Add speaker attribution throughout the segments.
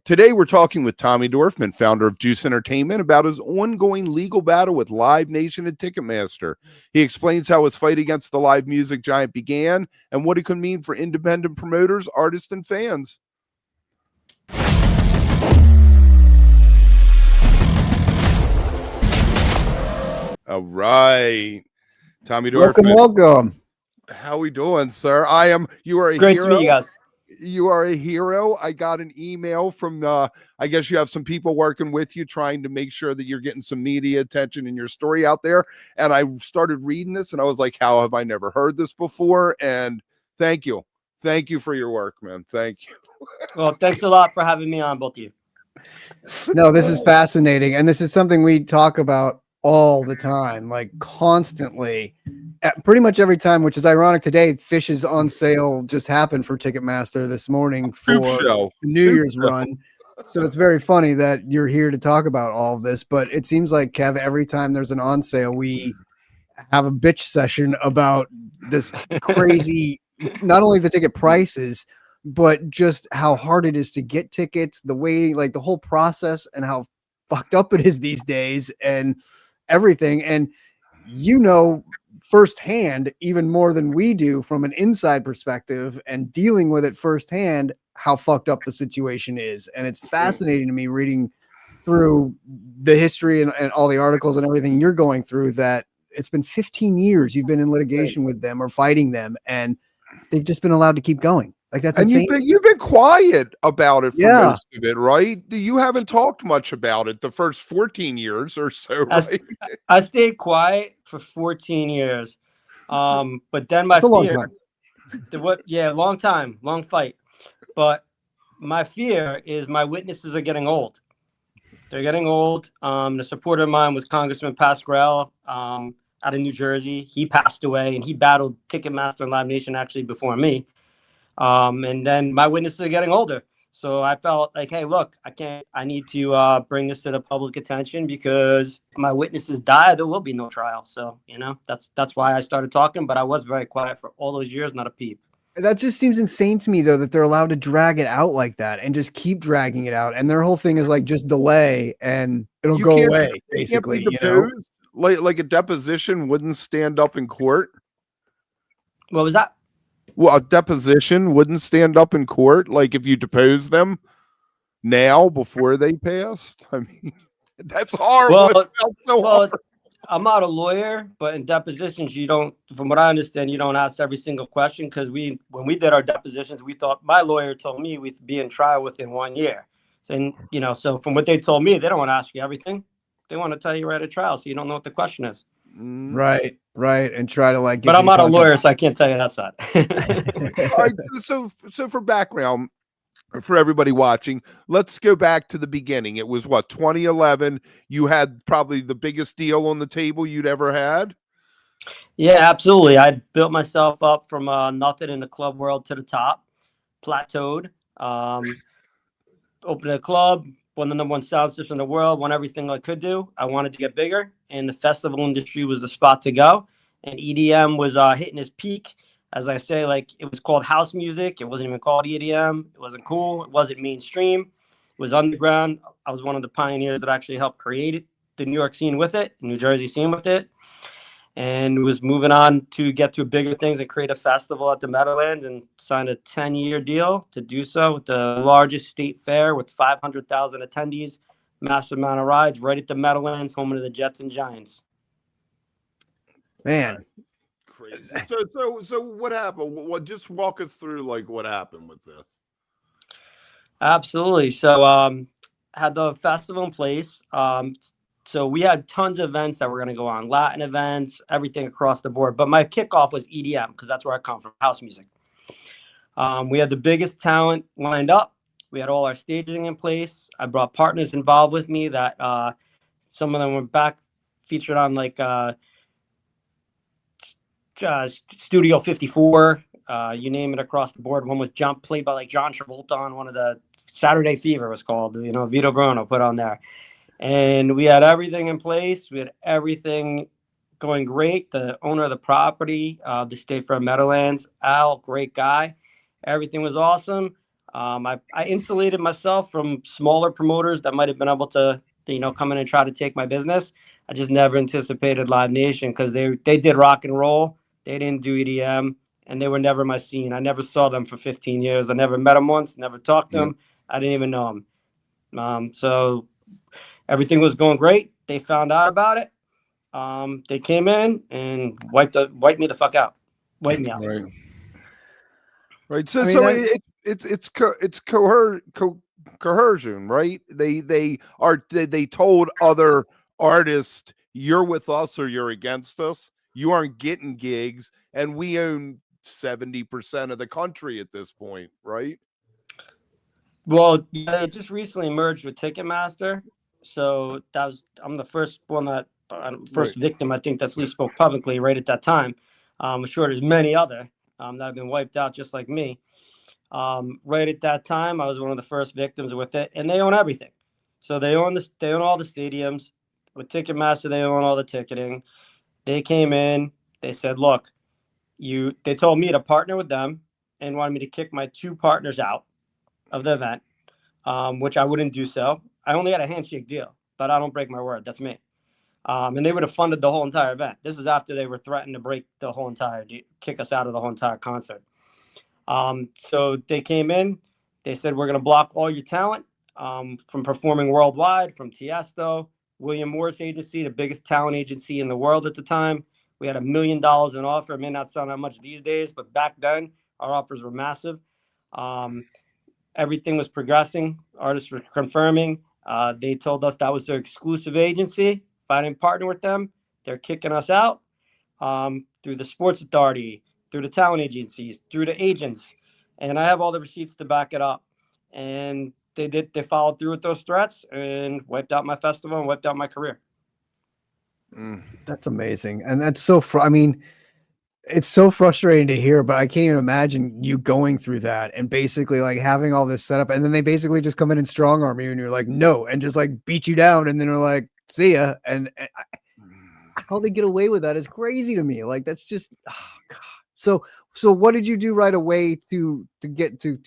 Speaker 1: Today, we're talking with Tommy Dorfman, founder of Juice Entertainment, about his ongoing legal battle with Live Nation and Ticketmaster. He explains how his fight against the live music giant began and what it could mean for independent promoters, artists, and fans. All right. Tommy Dorfman.
Speaker 2: Welcome.
Speaker 1: How we doing, sir? You are a
Speaker 3: Great
Speaker 1: hero.
Speaker 3: to meet you guys.
Speaker 1: You are a hero. I got an email from, I guess you have some people working with you trying to make sure that you're getting some media attention in your story out there. And I started reading this and I was like, how have I never heard this before? And thank you. Thank you for your work, man. Thank you.
Speaker 3: Well, thanks a lot for having me on, both of you.
Speaker 2: No, this is fascinating. And this is something we talk about all the time, like constantly, pretty much every time, which is ironic. Today, Fish's on sale just happened for Ticketmaster this morning for the New Year's run. So it's very funny that you're here to talk about all of this. But it seems like, Kev, every time there's an on sale, we have a bitch session about this crazy, not only the ticket prices, but just how hard it is to get tickets, the waiting, like the whole process, and how fucked up it is these days and everything. And you know firsthand, even more than we do from an inside perspective and dealing with it firsthand, how fucked up the situation is. And it's fascinating to me reading through the history and all the articles and everything you're going through, that it's been 15 years you've been in litigation with them or fighting them, and they've just been allowed to keep going. Like, that's insane.
Speaker 1: You've been quiet about it for most of it, right? You haven't talked much about it the first 14 years or so, right?
Speaker 3: I stayed quiet for 14 years. But then my
Speaker 2: That's a long time.
Speaker 3: Long time, long fight. But my fear is my witnesses are getting old. They're getting old. The supporter of mine was Congressman Pasquarello out of New Jersey. He passed away, and he battled Ticketmaster and Live Nation actually before me. And then my witnesses are getting older. So I felt like, hey, look, I need to bring this to the public attention, because if my witnesses die, there will be no trial. So, that's why I started talking, but I was very quiet for all those years, not a peep.
Speaker 2: That just seems insane to me, though, that they're allowed to drag it out like that and just keep dragging it out. And their whole thing is like, just delay and it'll go away, basically.
Speaker 1: Like a deposition wouldn't stand up in court.
Speaker 3: What was that?
Speaker 1: Well, a deposition wouldn't stand up in court, like if you depose them now before they passed. I mean, that's hard.
Speaker 3: Well, I'm not a lawyer, but in depositions, you don't, from what I understand, you don't ask every single question, because when we did our depositions, we thought, my lawyer told me we'd be in trial within 1 year. So, so from what they told me, they don't want to ask you everything. They want to tell you right at trial, so you don't know what the question is.
Speaker 2: Right. And try to like.
Speaker 3: But I'm not a lawyer, so I can't tell you that side.
Speaker 1: All right, so for background, for everybody watching, let's go back to the beginning. It was 2011. You had probably the biggest deal on the table you'd ever had.
Speaker 3: Yeah, absolutely. I built myself up from nothing in the club world to the top, plateaued, opened a club, won the #1 sound system in the world, won everything I could do. I wanted to get bigger, and the festival industry was the spot to go. And EDM was hitting its peak. As I say, like, it was called house music. It wasn't even called EDM. It wasn't cool. It wasn't mainstream. It was underground. I was one of the pioneers that actually helped create the New York scene with it, the New Jersey scene with it, and was moving on to get to bigger things and create a festival at the Meadowlands, and signed a 10-year deal to do so with the largest state fair with 500,000 attendees, massive amount of rides right at the Meadowlands, home of the Jets and Giants.
Speaker 2: Man.
Speaker 1: Crazy. So what happened? Just walk us through like what happened with this.
Speaker 3: Absolutely. So had the festival in place. So we had tons of events that were going to go on, Latin events, everything across the board. But my kickoff was EDM, because that's where I come from, house music. We had the biggest talent lined up. We had all our staging in place. I brought partners involved with me that some of them were back featured on like Studio 54, you name it, across the board. One was played by like John Travolta on one of the Saturday Fever was called, Vito Bruno put on there. And we had everything in place. We had everything going great. The owner of the property, the State Fair Meadowlands, Al, great guy. Everything was awesome. I insulated myself from smaller promoters that might have been able to, come in and try to take my business. I just never anticipated Live Nation because they did rock and roll. They didn't do EDM, and they were never my scene. I never saw them for 15 years. I never met them once, never talked to them. I didn't even know them. So everything was going great. They found out about it. They came in and wiped me the fuck out. Wiped me out.
Speaker 1: Right. So,
Speaker 2: I mean,
Speaker 1: it's coercion, right? They told other artists, you're with us or you're against us. You aren't getting gigs, and we own 70% of the country at this point, right?
Speaker 3: Well, yeah, they just recently merged with Ticketmaster, so I'm the first one first victim I think that's at least spoke publicly right at that time. I'm sure there's many other that have been wiped out just like me. Right at that time, I was one of the first victims with it, and they own everything. So they own all the stadiums. With Ticketmaster, they own all the ticketing. They came in, they said, look, they told me to partner with them and wanted me to kick my two partners out of the event, which I wouldn't do so. I only had a handshake deal, but I don't break my word. That's me. And they would have funded the whole entire event. This is after they were threatened to break the whole entire, kick us out of the whole entire concert. So they came in, they said, we're going to block all your talent from performing worldwide, from Tiesto, William Morris Agency, the biggest talent agency in the world at the time. We had $1 million in offer. It may not sound that much these days, but back then our offers were massive. Everything was progressing. Artists were confirming. They told us that was their exclusive agency. If I didn't partner with them, they're kicking us out through the Sports Authority, through the talent agencies, through the agents. And I have all the receipts to back it up. And they followed through with those threats and wiped out my festival and wiped out my career.
Speaker 2: That's amazing. And that's so, I mean, it's so frustrating to hear, but I can't even imagine you going through that and basically like having all this set up. And then they basically just come in and strong arm you and you're like, no, and just like beat you down. And then they're like, see ya. And how they get away with that is crazy to me. Like, that's just, oh God. So what did you do right away to get to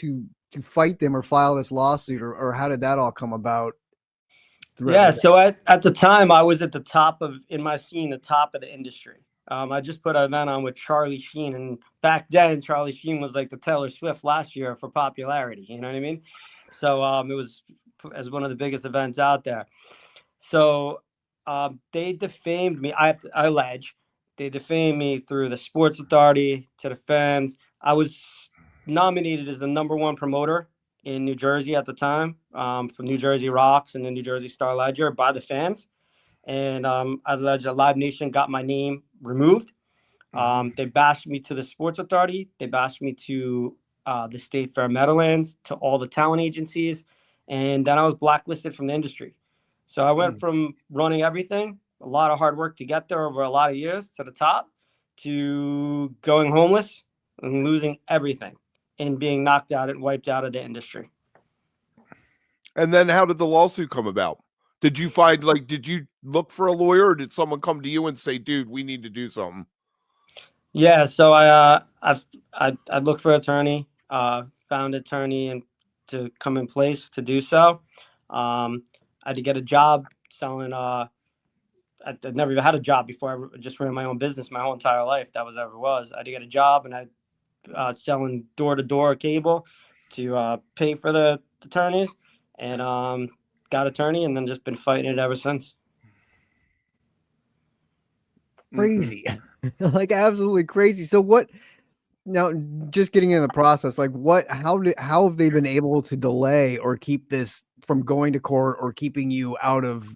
Speaker 2: fight them or file this lawsuit, or how did that all come about?
Speaker 3: Yeah. So at the time I was at the top in my scene, the top of the industry. I just put an event on with Charlie Sheen, and back then Charlie Sheen was like the Taylor Swift last year for popularity. You know what I mean? So it was as one of the biggest events out there. So they defamed me. I allege they defamed me through the Sports Authority to the fans. I was nominated as the #1 promoter in New Jersey at the time, from New Jersey Rocks and the New Jersey Star Ledger by the fans. And I allege that Live Nation got my name removed. They bashed me to the Sports Authority. They bashed me to the State Fair Meadowlands, to all the talent agencies. And then I was blacklisted from the industry. So I went from running everything, a lot of hard work to get there over a lot of years to the top, to going homeless and losing everything and being knocked out and wiped out of the industry.
Speaker 1: And then how did the lawsuit come about? Did you look for a lawyer, or did someone come to you and say, dude, we need to do something?
Speaker 3: Yeah. So I looked for an attorney, found an attorney and to come in place to do so. I had to get a job selling, I'd never even had a job before. I just ran my own business my whole entire life. That was ever was. I had to get a job, and I selling door-to-door cable to pay for the attorneys, and got attorney, and then just been fighting it ever since.
Speaker 2: Crazy. Like, absolutely crazy. So what now, just getting in the process, like how have they been able to delay or keep this from going to court, or keeping you out of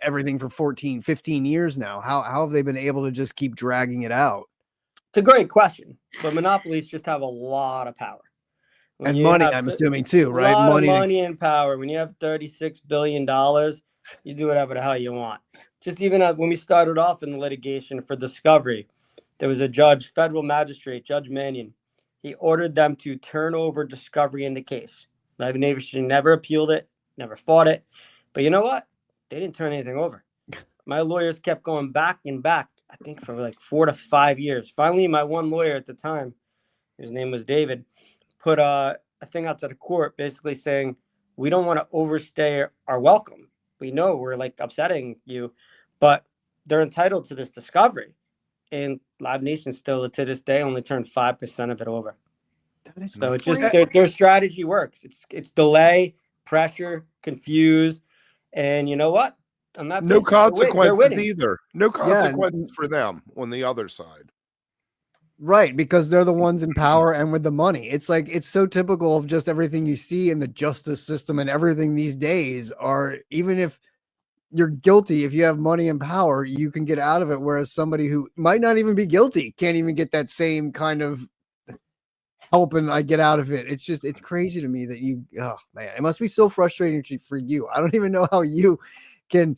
Speaker 2: everything for 14, 15 years now? How have they been able to just keep dragging it out?
Speaker 3: It's a great question, but monopolies just have a lot of power.
Speaker 2: And money, I'm assuming too, right?
Speaker 3: A lot of money and power. When you have $36 billion, you do whatever the hell you want. Just even when we started off in the litigation for Discovery, there was a judge, federal magistrate, Judge Mannion. He ordered them to turn over Discovery in the case. Live Nation never appealed it, never fought it. But you know what? They didn't turn anything over. My lawyers kept going back and back, I think for like 4 to 5 years. Finally, my one lawyer at the time, his name was David, put a thing out to the court basically saying, we don't want to overstay our welcome. We know we're like upsetting you, but they're entitled to this discovery. And Live Nation still to this day only turned 5% of it over. So it's just their strategy works. It's delay, pressure, confuse, and you know what? On that
Speaker 1: No
Speaker 3: basis,
Speaker 1: consequences
Speaker 3: they're winning.
Speaker 1: either. No consequences for them on the other side.
Speaker 2: Right, because they're the ones in power and with the money. It's like it's so typical of just everything you see in the justice system and everything these days are, even if you're guilty, if you have money and power, you can get out of it. Whereas somebody who might not even be guilty can't even get that same kind of help and I get out of it. It's just, it's crazy to me that you, oh man, it must be so frustrating for you. I don't even know how you can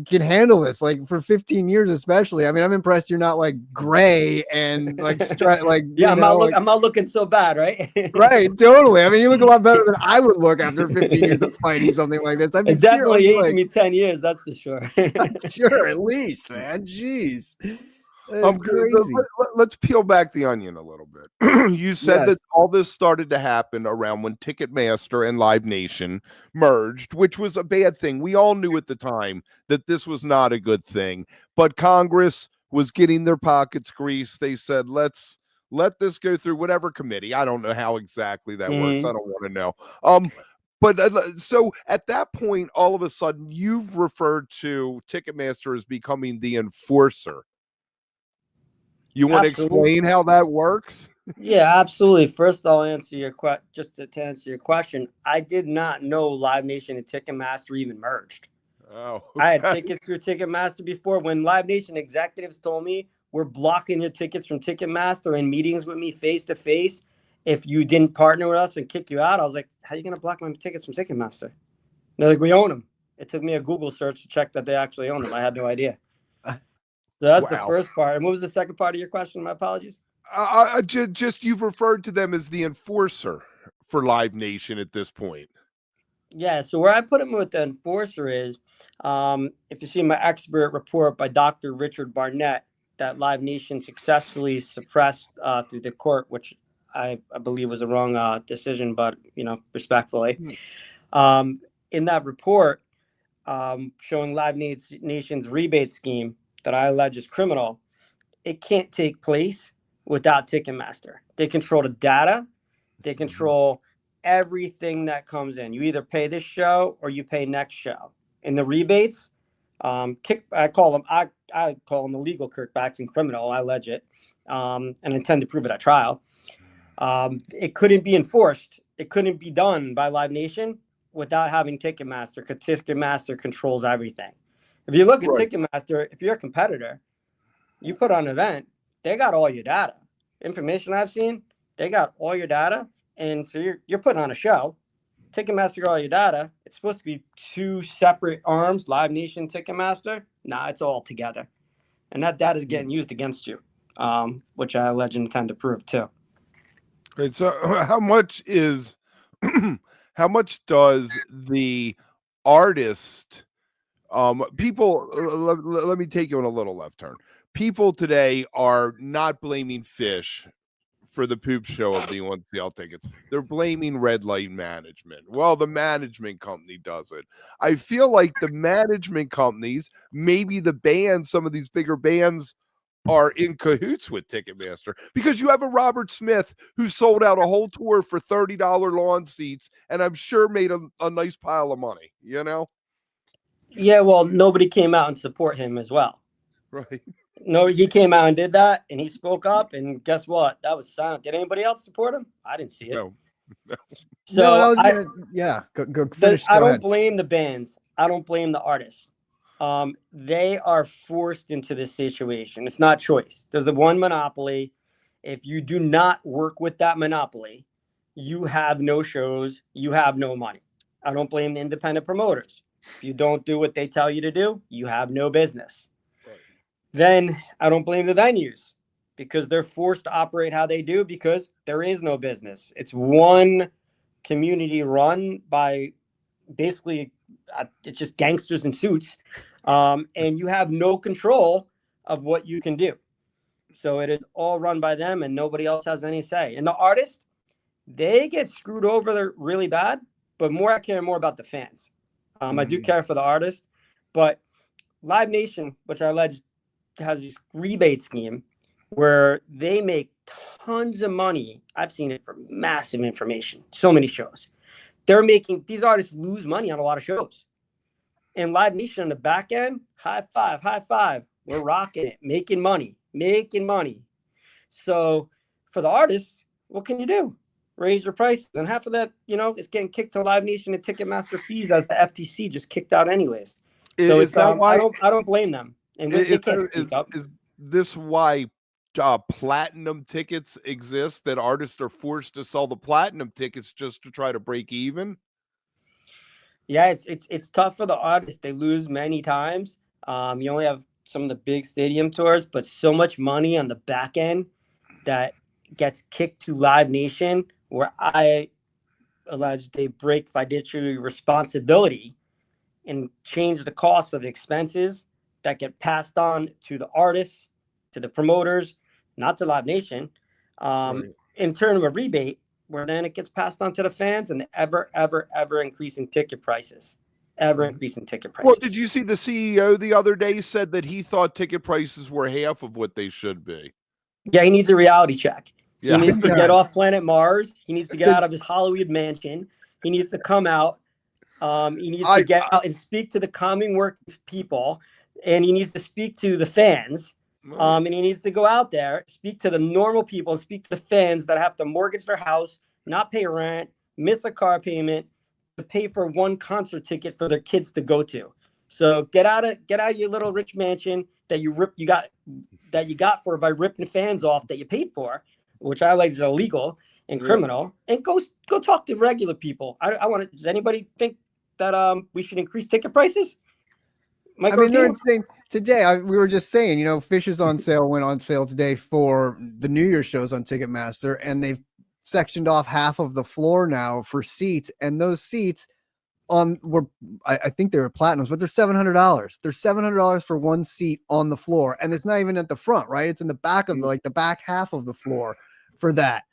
Speaker 2: handle this, like for 15 years especially. I mean, I'm impressed you're not like gray and like like
Speaker 3: yeah, I'm not looking so bad, right?
Speaker 2: Right, totally. I mean, you look a lot better than I would look after 15 years of fighting something like this.
Speaker 3: It definitely aged me 10 years, that's for sure.
Speaker 2: Sure, at least, man. Jeez. Crazy.
Speaker 1: Let's peel back the onion a little bit. You said that all this started to happen around when Ticketmaster and Live Nation merged, which was a bad thing. We all knew at the time that this was not a good thing, but Congress was getting their pockets greased. They said, let's let this go through whatever committee. I don't know how exactly that works. I don't want to know. But so at that point, all of a sudden, you've referred to Ticketmaster as becoming the enforcer. You want to explain how that works?
Speaker 3: Yeah, absolutely. First, I'll answer your question. Just to answer your question, I did not know Live Nation and Ticketmaster even merged.
Speaker 1: Oh, okay.
Speaker 3: I had tickets through Ticketmaster before. When Live Nation executives told me we're blocking your tickets from Ticketmaster and meetings with me face to face, if you didn't partner with us and kick you out, I was like, how are you going to block my tickets from Ticketmaster? They're like, we own them. It took me a Google search to check that they actually own them. I had no idea. So that's the first part. And what was the second part of your question? My apologies.
Speaker 1: Just you've referred to them as the enforcer for Live Nation at this point.
Speaker 3: Yeah. So where I put them with the enforcer is, if you see my expert report by Dr. Richard Barnett, that Live Nation successfully suppressed through the court, which I believe was a wrong decision, but respectfully, in that report, showing Live Nation's rebate scheme that I allege is criminal, it can't take place without Ticketmaster. They control the data. They control everything that comes in. You either pay this show or you pay next show. And the rebates, I call them illegal kickbacks and criminal. I allege it, and intend to prove it at trial. It couldn't be enforced. It couldn't be done by Live Nation without having Ticketmaster, because Ticketmaster controls everything. If you look at Ticketmaster, if you're a competitor, you put on an event, they got all your data. Information I've seen, they got all your data. And so you're putting on a show. Ticketmaster got all your data. It's supposed to be two separate arms, Live Nation, Ticketmaster. Nah, it's all together. And that data is getting used against you, which I allege and intend to prove too.
Speaker 1: Right. So how much how much does the artist people let me take you on a little left turn. People today are not blaming Fish for the poop show of the on-sale tickets. They're blaming Red Light Management. Well, the management company does it. I feel like the management companies, maybe the bands, some of these bigger bands, are in cahoots with Ticketmaster, because you have a Robert Smith who sold out a whole tour for $30 lawn seats, and I'm sure made a nice pile of money,
Speaker 3: Yeah, well, nobody came out and support him as well.
Speaker 1: Right.
Speaker 3: No, he came out and did that, and he spoke up, and guess what? That was silent. Did anybody else support him? I didn't see it.
Speaker 1: No.
Speaker 3: So
Speaker 2: go finish.
Speaker 3: I don't blame the bands. I don't blame the artists. They are forced into this situation. It's not choice. There's a one monopoly. If you do not work with that monopoly, you have no shows. You have no money. I don't blame the independent promoters. If you don't do what they tell you to do, you have no business. Then I don't blame the venues, because they're forced to operate how they do, because there is no business. It's one community run by basically it's just gangsters in suits, and you have no control of what you can do. So it is all run by them, and nobody else has any say. And the artist, they get screwed over there really bad. But I care more about the fans. I do care for the artist, but Live Nation, which I allege has this rebate scheme where they make tons of money. I've seen it for massive information. So many shows. They're making these artists lose money on a lot of shows. And Live Nation on the back end, high five. We're rocking it, making money. So for the artists, what can you do? Raise your prices. And half of that, is getting kicked to Live Nation and Ticketmaster fees as the FTC just kicked out anyways. So
Speaker 1: Is that why
Speaker 3: I don't blame them. And they can't speak up.
Speaker 1: Is this why platinum tickets exist, that artists are forced to sell the platinum tickets just to try to break even?
Speaker 3: Yeah, it's tough for the artists. They lose many times. You only have some of the big stadium tours, but so much money on the back end that gets kicked to Live Nation, where I allege they break fiduciary responsibility and change the cost of the expenses that get passed on to the artists, to the promoters, not to Live Nation, in turn of a rebate, where then it gets passed on to the fans, and ever increasing ticket prices. Well,
Speaker 1: did you see the CEO the other day said that he thought ticket prices were half of what they should be?
Speaker 3: Yeah, he needs a reality check.
Speaker 1: Yeah.
Speaker 3: He needs to get off planet Mars. He needs to get out of his Hollywood mansion. He needs to come out. He needs to get out and speak to the common work people, and he needs to speak to the fans. And he needs to go out there, speak to the normal people, speak to the fans that have to mortgage their house, not pay rent, miss a car payment, to pay for one concert ticket for their kids to go to. So get out of your little rich mansion that you got for by ripping fans off that you paid for, which I like is illegal and criminal, and go talk to regular people. Does anybody think that we should increase ticket prices?
Speaker 2: They're insane. Today, we were just saying, Fish is on sale, went on sale today for the New Year's shows on Ticketmaster, and they've sectioned off half of the floor now for seats, and those seats I think they were platinums, but they're $700. They're $700 for one seat on the floor, and it's not even at the front, right? It's in the back of the back half of the floor for that.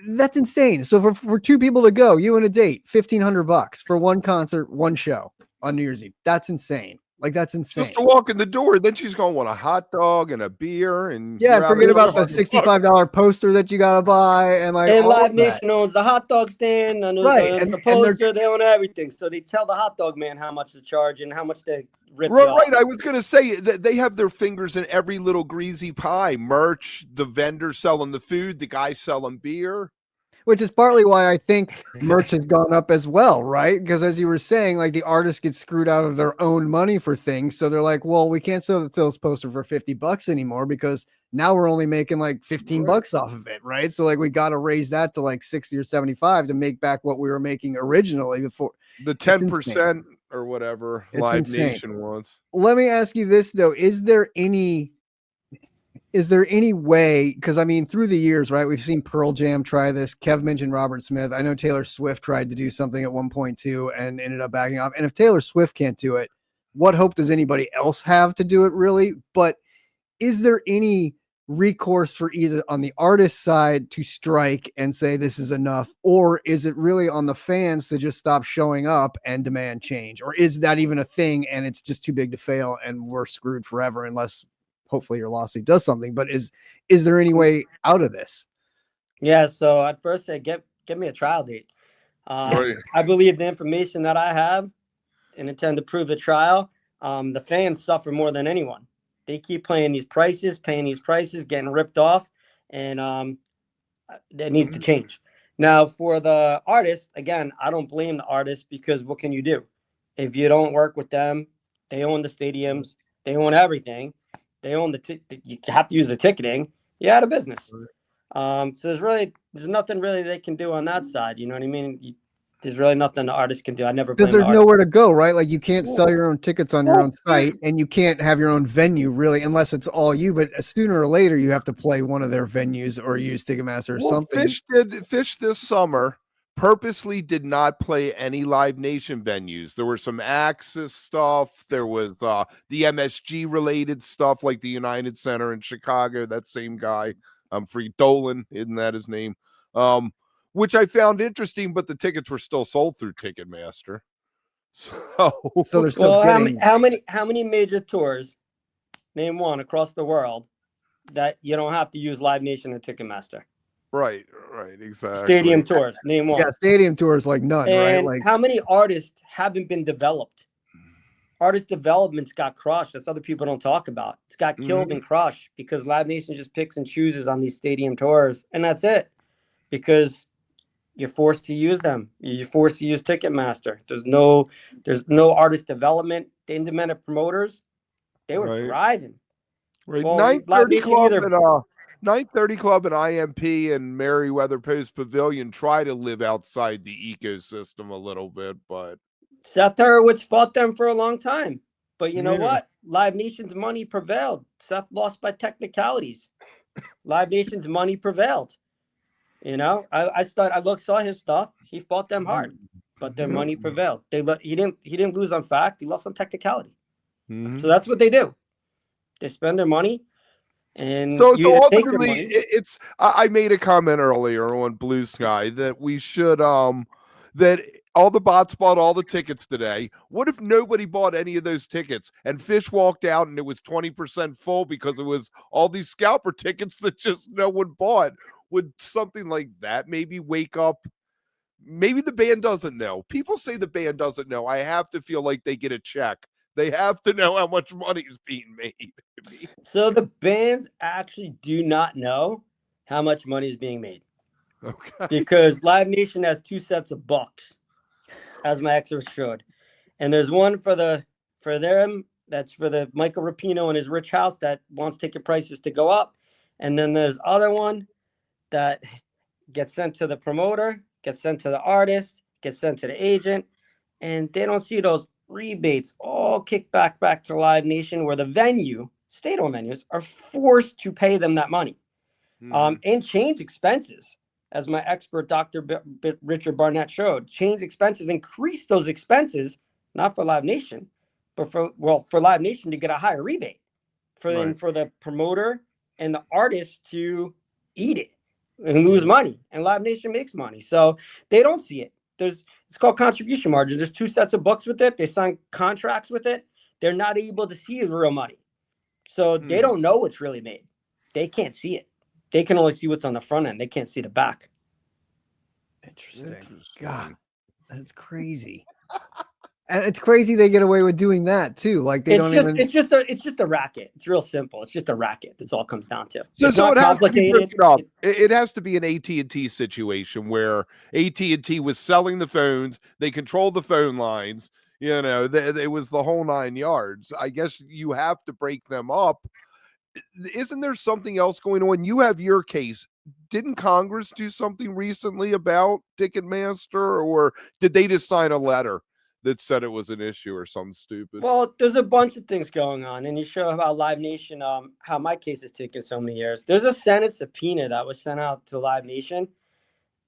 Speaker 2: That's insane. So for two people to go, you and a date, $1,500 for one concert, one show on New Year's Eve. That's insane. That's insane.
Speaker 1: Just to walk in the door, then she's going to want a hot dog and a beer, and
Speaker 2: forget about the $65 poster that you gotta buy, and
Speaker 3: Live Nation owns the hot dog stand, and the poster, they own everything. So they tell the hot dog man how much to charge and how much to rip.
Speaker 1: Right. I was gonna say that they have their fingers in every little greasy pie. Merch, the vendor selling the food, the guy selling beer.
Speaker 2: Which is partly why I think merch has gone up as well, right? Because as you were saying, the artists get screwed out of their own money for things. So they're like, well, we can't sell this poster for $50 anymore because now we're only making $15 off of it, right? So we got to raise that to 60 or 75 to make back what we were making originally before.
Speaker 1: The 10% or whatever Live Nation wants.
Speaker 2: Let me ask you this though. Is there any way, because through the years, right, we've seen Pearl Jam try this, Kev mentioned Robert Smith, I know Taylor Swift tried to do something at one point too and ended up backing off, and if Taylor Swift can't do it, what hope does anybody else have to do it, really? But is there any recourse for either on the artist side to strike and say this is enough, or is it really on the fans to just stop showing up and demand change? Or is that even a thing and it's just too big to fail and we're screwed forever unless hopefully your lawsuit does something? But is there any way out of this?
Speaker 3: Yeah, so I'd first say get me a trial date. I believe the information that I have and intend to prove a trial. The fans suffer more than anyone. They keep paying these prices, getting ripped off, and that needs to change. Now, for the artists, again, I don't blame the artists, because what can you do? If you don't work with them, they own the stadiums, they own everything. They own you have to use the ticketing. You're out of business. So there's nothing really they can do on that side. You know what I mean? There's really nothing the artist can do. I never,
Speaker 2: because there's nowhere to go, right? You can't sell your own tickets on your own site, and you can't have your own venue really, unless it's all you. But sooner or later, you have to play one of their venues or use Ticketmaster or something.
Speaker 1: Fish this summer purposely did not play any Live Nation venues. There were some Axis stuff. There was the MSG related stuff, like the United Center in Chicago. That same guy, Free Dolan, isn't that his name? which I found interesting, but the tickets were still sold through Ticketmaster. So
Speaker 2: they're still
Speaker 3: Well,
Speaker 2: getting.
Speaker 3: how many major tours? Name one across the world that you don't have to use Live Nation and Ticketmaster.
Speaker 1: right, exactly.
Speaker 3: Stadium tours. Name one.
Speaker 2: Yeah, stadium tours like none, right?
Speaker 3: And
Speaker 2: Like
Speaker 3: how many artists haven't been developed? Artist development's got crushed. That's other people don't talk about. It's got killed and crushed because Live Nation just picks and chooses on these stadium tours, and that's it. Because you're forced to use them. You're forced to use Ticketmaster. There's no artist development. The independent promoters, they were thriving.
Speaker 1: Right,
Speaker 3: Well,
Speaker 1: 930 Club
Speaker 3: either
Speaker 1: and 930 Club and IMP and Merriweather Post Pavilion try to live outside the ecosystem a little bit, but
Speaker 3: Seth Horowitz fought them for a long time. But you know
Speaker 1: Yeah.
Speaker 3: what? Live Nation's money prevailed. Seth lost by technicalities. Live Nation's money prevailed. You know, I saw his stuff. He fought them hard, but their money prevailed. He didn't lose on fact. He lost on technicality. So that's what they do. They spend their money, and
Speaker 1: so
Speaker 3: you either take their
Speaker 1: ultimately
Speaker 3: money.
Speaker 1: it's I made a comment earlier on Blue Sky that we should that all the bots bought all the tickets today. What if nobody bought any of those tickets and Fish walked out and it was 20% full because it was all these scalper tickets that just no one bought? Would something like that maybe wake up? Maybe the band doesn't know. People say the band doesn't know. I have to feel like they get a check. They have to know how much money is being made.
Speaker 3: So the bands actually do not know how much money is being made.
Speaker 1: Okay.
Speaker 3: Because Live Nation has two sets of books, as my excerpt showed. And there's one for them, that's for the Michael Rapino and his rich house that wants ticket prices to go up. And then there's other one that gets sent to the promoter, gets sent to the artist, gets sent to the agent, and they don't see those rebates all kicked back to Live Nation, where the venue, state-owned venues, are forced to pay them that money, and change expenses. As my expert, Dr. Richard Barnett showed, change expenses, increase those expenses, not for Live Nation, but for Live Nation to get a higher rebate, for the promoter and the artist to eat it and lose money, and Live Nation makes money. So they don't see it. It's called contribution margin. There's two sets of books with it. They sign contracts with it. They're not able to see the real money. So they don't know what's really made. They can't see it. They can only see what's on the front end. They can't see the back.
Speaker 2: Interesting. God, that's crazy. And it's crazy they get away with doing that too. Like they don't even.
Speaker 3: It's just a racket. It's real simple. It's just a racket. That's all it comes down to.
Speaker 1: So
Speaker 3: it's not
Speaker 1: it has to be
Speaker 3: complicated.
Speaker 1: broken up. It has to be an AT&T situation where AT&T was selling the phones. They controlled the phone lines. You know, it was the whole 9 yards. I guess you have to break them up. Isn't there something else going on? You have your case. Didn't Congress do something recently about Ticketmaster, or did they just sign a letter that said it was an issue or something stupid?
Speaker 3: Well, there's a bunch of things going on, and you show how Live Nation, how my case has taken so many years. There's a Senate subpoena that was sent out to Live Nation,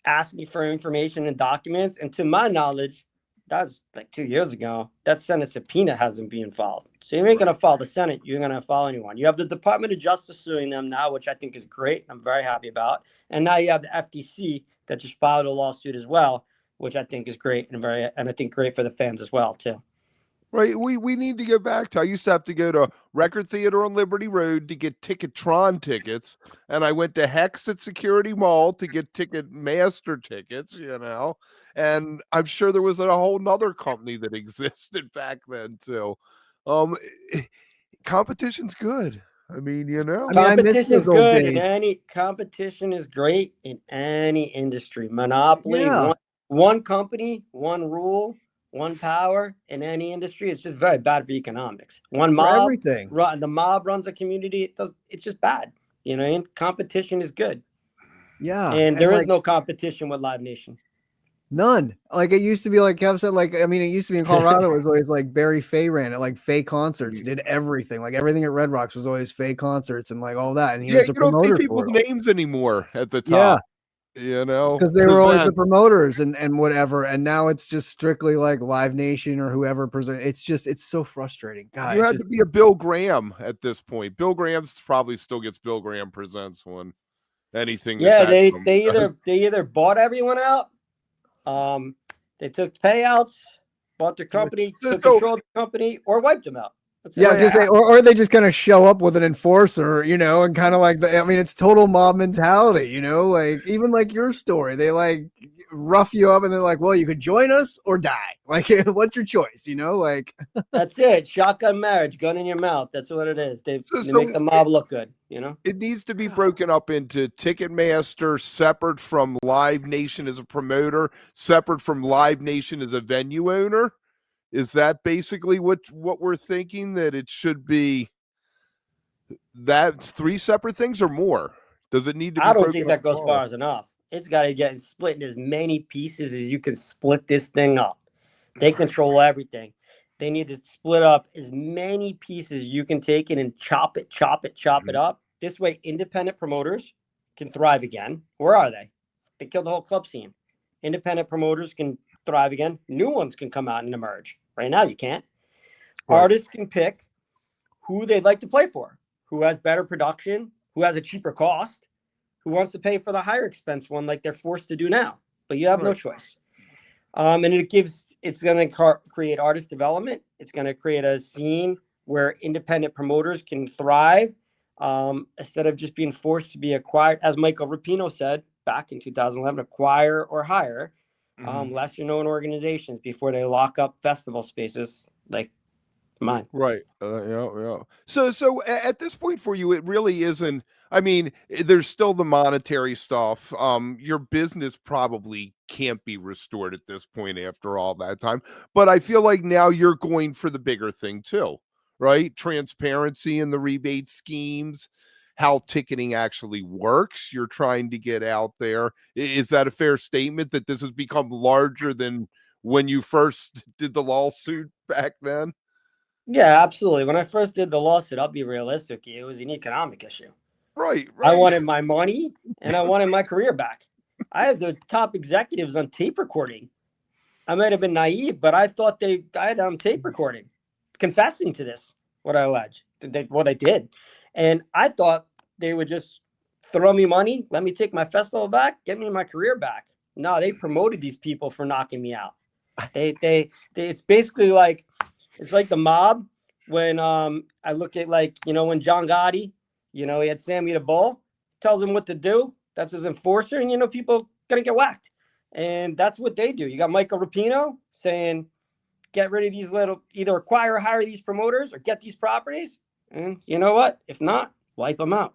Speaker 3: asking for information and documents, and to my knowledge, that's like 2 years ago. That Senate subpoena hasn't been filed. So you ain't going to file the Senate. You're going to file anyone. You have the Department of Justice suing them now, which I think is great. I'm very happy about. And now you have the FTC that just filed a lawsuit as well, which I think is great and I think great for the fans as well too.
Speaker 1: Right. We need to go back to, I used to have to go to Record Theater on Liberty Road to get Ticketron tickets. And I went to Hex at Security Mall to get Ticketmaster tickets, you know. And I'm sure there was a whole nother company that existed back then too. Competition's good. I mean, you know.
Speaker 3: Competition is good in any competition is great in any industry. Monopoly, one company, one rule, one power in any industry. It's just very bad for economics. One mob,
Speaker 2: everything.
Speaker 3: The mob runs a community. It's just bad. You know, and competition is good.
Speaker 2: Yeah,
Speaker 3: and there is no competition with Live Nation.
Speaker 2: None. Like it used to be, like Kev said, like, I mean, it used to be in Colorado, it was always like Barry Fay ran it, like Fay concerts, did everything. Like everything at Red Rocks was always Fay concerts and like all that. And he was the promoter.
Speaker 1: You don't see people's names anymore at the top.
Speaker 2: Yeah.
Speaker 1: You know,
Speaker 2: because they were always the promoters and whatever. And now it's just strictly like Live Nation or whoever present. It's so frustrating. God,
Speaker 1: you had to be a Bill Graham at this point. Bill Graham's probably still gets Bill Graham Presents one. anything
Speaker 3: Yeah,
Speaker 1: that
Speaker 3: they
Speaker 1: comes
Speaker 3: they
Speaker 1: out.
Speaker 3: either bought everyone out, they took payouts, bought their company, took
Speaker 1: So
Speaker 3: control of the company, or wiped them out. That's
Speaker 2: Yeah, I
Speaker 3: it.
Speaker 2: was gonna say, or they just kind of show up with an enforcer, and kind of like I mean, it's total mob mentality, like even like your story, they like rough you up and they're like, well, you could join us or die. Like, what's your choice? Like,
Speaker 3: That's it. Shotgun marriage, gun in your mouth. That's what it is. They
Speaker 1: so
Speaker 3: make the mob look good,
Speaker 1: it needs to be broken up into Ticketmaster, separate from Live Nation as a promoter, separate from Live Nation as a venue owner. Is that basically what we're thinking, that it should be? That's three separate things or more? Does it need to be
Speaker 3: I don't
Speaker 1: broken
Speaker 3: think
Speaker 1: up
Speaker 3: that goes
Speaker 1: smaller?
Speaker 3: far as enough. It's got to get split in as many pieces as you can split this thing up. They control everything. They need to split up as many pieces you can take it and chop it up. This way, independent promoters can thrive again. Where are they? They killed the whole club scene. Independent promoters can thrive again. New ones can come out and emerge. Right now, you can't.
Speaker 1: Right.
Speaker 3: Artists can pick who they'd like to play for, who has better production, who has a cheaper cost, who wants to pay for the higher expense one like they're forced to do now. But you have no choice. And it's going to create artist development. It's going to create a scene where independent promoters can thrive instead of just being forced to be acquired. As Michael Rapino said back in 2011, acquire or hire lesser known organizations before they lock up festival spaces like mine.
Speaker 1: Right. Yeah. So at this point for you, it really isn't. I mean, there's still the monetary stuff. Your business probably can't be restored at this point after all that time. But I feel like now you're going for the bigger thing too, right? Transparency in the rebate schemes, how ticketing actually works. You're trying to get out there. Is that a fair statement that this has become larger than when you first did the lawsuit back then?
Speaker 3: Yeah, absolutely. When I first did the lawsuit, I'll be realistic. It was an economic issue.
Speaker 1: Right.
Speaker 3: I wanted my money and I wanted my career back. I had the top executives on tape recording. I might have been naive, but I thought I had on tape recording confessing to this, what I alleged, what I did. And I thought they would just throw me money, let me take my festival back, get me my career back. No, they promoted these people for knocking me out. It's basically like, it's like the mob when I look at when John Gotti, he had Sammy the Bull, tells him what to do. That's his enforcer, and people gonna get whacked. And that's what they do. You got Michael Rapino saying, get rid of these either acquire or hire these promoters or get these properties. And you know what? If not, wipe them out.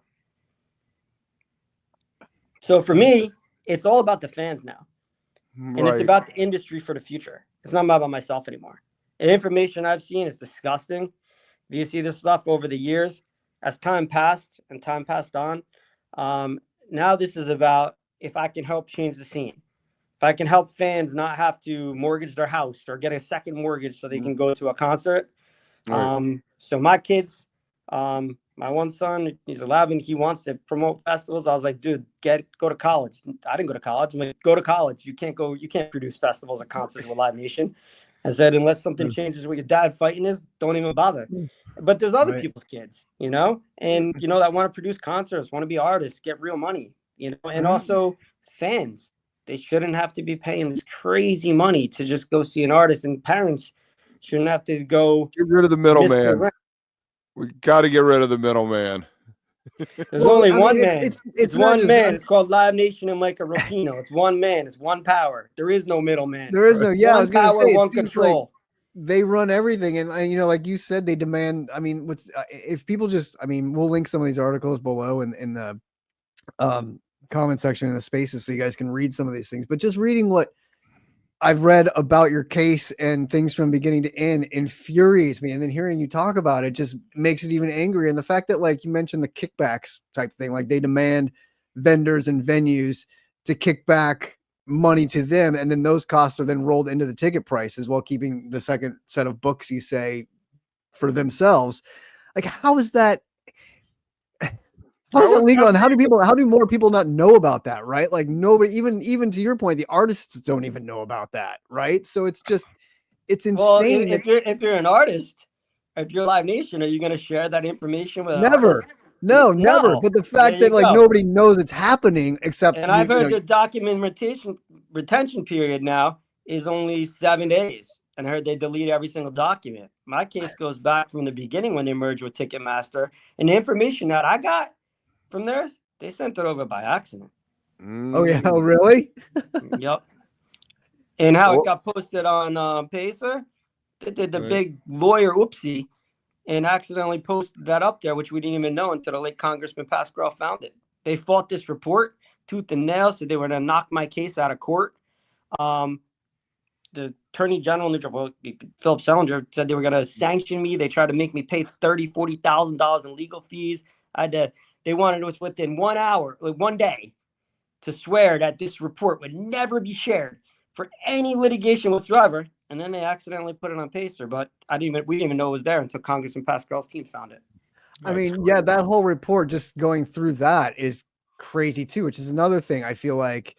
Speaker 3: So for me, it's all about the fans now. And it's about the industry for the future. It's not about myself anymore. The information I've seen is disgusting. If you see this stuff over the years, as time passed and time passed on, now this is about if I can help change the scene. If I can help fans not have to mortgage their house or get a second mortgage so they can go to a concert. So my kids, my one son, he's 11. He wants to promote festivals. I was like, dude, go to college. I didn't go to college. I'm like, go to college. You can't produce festivals and concerts with Live Nation. I said, unless something changes with your dad fighting is, don't even bother. But there's other people's kids, and that want to produce concerts, want to be artists, get real money, and also fans. They shouldn't have to be paying this crazy money to just go see an artist, and parents shouldn't have to go
Speaker 1: get rid of the middleman. We got to get rid of the middleman.
Speaker 3: There's only one man.
Speaker 2: It's
Speaker 3: one man. It's called Live Nation and Michael Rapino. It's one man. It's one power. There is no middleman.
Speaker 2: There is no. Yeah,
Speaker 3: one
Speaker 2: I was going to say,
Speaker 3: one control.
Speaker 2: They run everything, and like you said, they demand. I mean, if people just? I mean, we'll link some of these articles below in the comment section in the spaces so you guys can read some of these things. But just reading what I've read about your case and things from beginning to end infuriates me. And then hearing you talk about it just makes it even angrier. And the fact that, like you mentioned, the kickbacks type thing, like they demand vendors and venues to kick back money to them. And then those costs are then rolled into the ticket prices while keeping the second set of books, you say, for themselves. Like, how is that? How is it legal? And how do more people not know about that? Right. Like nobody, even to your point, the artists don't even know about that. Right. So it's insane.
Speaker 3: Well, if you're an artist, if you're Live Nation, are you going to share that information with
Speaker 2: never? No, never.
Speaker 3: No.
Speaker 2: But the
Speaker 3: There
Speaker 2: fact
Speaker 3: you
Speaker 2: that like
Speaker 3: go.
Speaker 2: nobody knows it's happening except
Speaker 3: And
Speaker 2: you,
Speaker 3: I've
Speaker 2: you
Speaker 3: heard
Speaker 2: know,
Speaker 3: the retention period now is only 7 days. And I heard they delete every single document. My case goes back from the beginning when they merged with Ticketmaster. And the information that I got from theirs, they sent it over by accident.
Speaker 2: oh yeah, oh really?
Speaker 3: Yep. And how it
Speaker 1: Well,
Speaker 3: got posted on Pacer, they did the
Speaker 1: right.
Speaker 3: big lawyer oopsie and accidentally posted that up there, which we didn't even know until the late Congressman Pascal found it. They fought this report tooth and nail, so they were going to knock my case out of court. The Attorney General, Philip Selinger, said they were going to sanction me. They tried to make me pay $30,000-$40,000 in legal fees. They wanted us within 1 hour, like 1 day, to swear that this report would never be shared for any litigation whatsoever. And then they accidentally put it on Pacer, but we didn't even know it was there until Congressman Pascal's team found it.
Speaker 2: I mean, yeah, that whole report, just going through that is crazy too, which is another thing I feel like